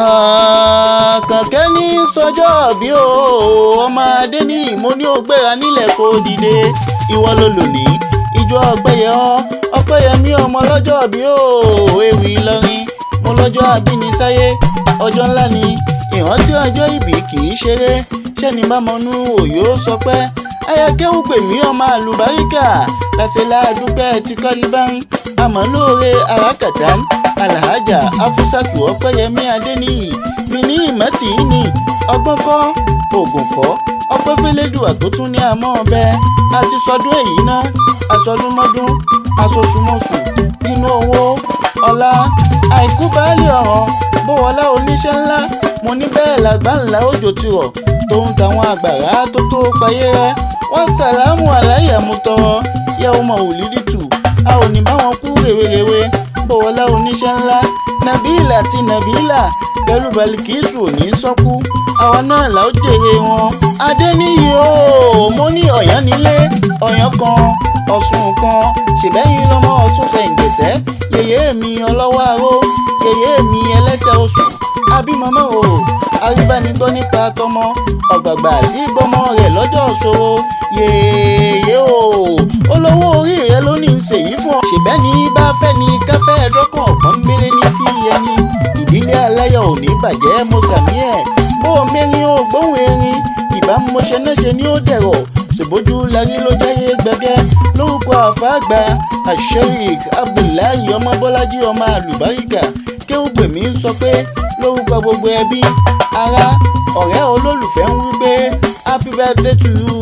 Àkànkẹ́ ní sọjọ́ bí o ọmọ Adéníyì mo ní ó gbéra nílẹ̀ kó dìde ìwọ ló lò ní ìjọ Ọpẹ́yẹmí ọmọ lọ́jọ́ bí o ewì Ìlọrin mo lọ́jọ́ àbínisáyé ọjọ́ ńlá ni ìrántí ọjọ́ ìbí kì í ṣeré ṣẹ́ni bá mọnú òyò sọ pé ayakẹ́wù pè mí ọmọ àlùbáríkà lásẹ̀ láàdúpẹ́ ti kọ́líbán àmọ́ lóore arákàtà alhaja afusatu Ọpẹ́yẹmí Adéníyì mi ní ìmọ̀tì ní ọgbọ́n kọ́ oògùn kọ́ ọpẹ́ fẹ́lẹ́dùà tó tún ní àmọ́ ọbẹ̀ àti sọdún èyí ná aṣọdúnmọ́dún aṣoṣùmọ́sù nínú owó ọlá àìkú baálé ọ̀ràn bówọlá oníṣẹ́ ńlá mo ní bẹ́ẹ̀ làgbà ńlá òjò ti rọ̀ tóun táwọn àgbàrá tó payé rẹ wọ́n sàlámù aláyàmútọrọ yẹ́wọ́mọ̀ òlídìtù a ò ní báwọn kú rèwerèwe bówọlá oníṣẹ́ ńlá nàbílà àti nàbílà pẹ̀lú Bàlíkísù ò ní sọ́kú àwa náà là ó jèrè wọn. Adéníyì o mo ní ọ̀yàn nílé ọ̀yàn kan Ọ̀ṣun kan ṣèbẹ́yìn lọ́mọ Ọ̀ṣun ṣẹ̀ǹgẹ̀sẹ̀ yèyé mi ọlọ́wọ́ aró yèyé mi ẹlẹ́sẹ̀ oṣù abímọ́mọ́ o aríbánigbọ́ nípa tọmọ ọ̀gbàgbà àti gbọ́mọ rẹ̀ lọ́jọ́ ṣòro yèyé o olówó orí rẹ ló ní í ṣèyí fún ọ ṣèbẹ́ni bá fẹ́ ni káfẹ́ ẹ̀dọ́kàn ọ̀pọ̀n méré ní fi ẹni ìdílé aláyọ̀ ò ní bàjẹ́ mo sàmí ẹ̀ bó o mẹ́rin o gbóhùn erin ìbámu mọ́ṣẹ́ náà ṣe ni ó dẹ̀rọ̀ ṣèbójú larí ló jáyé gbẹgẹ́ lórúkọ àfáàgbà Sheikh Abdullahi ọmọ Bọ́lájí ọmọ àlùbáríkà Kéwùgbèmí ń sọ pé lórúkọ gbogbo ẹbí ará ọ̀rẹ́ olólùfẹ́ ń wí pé happy birthday to you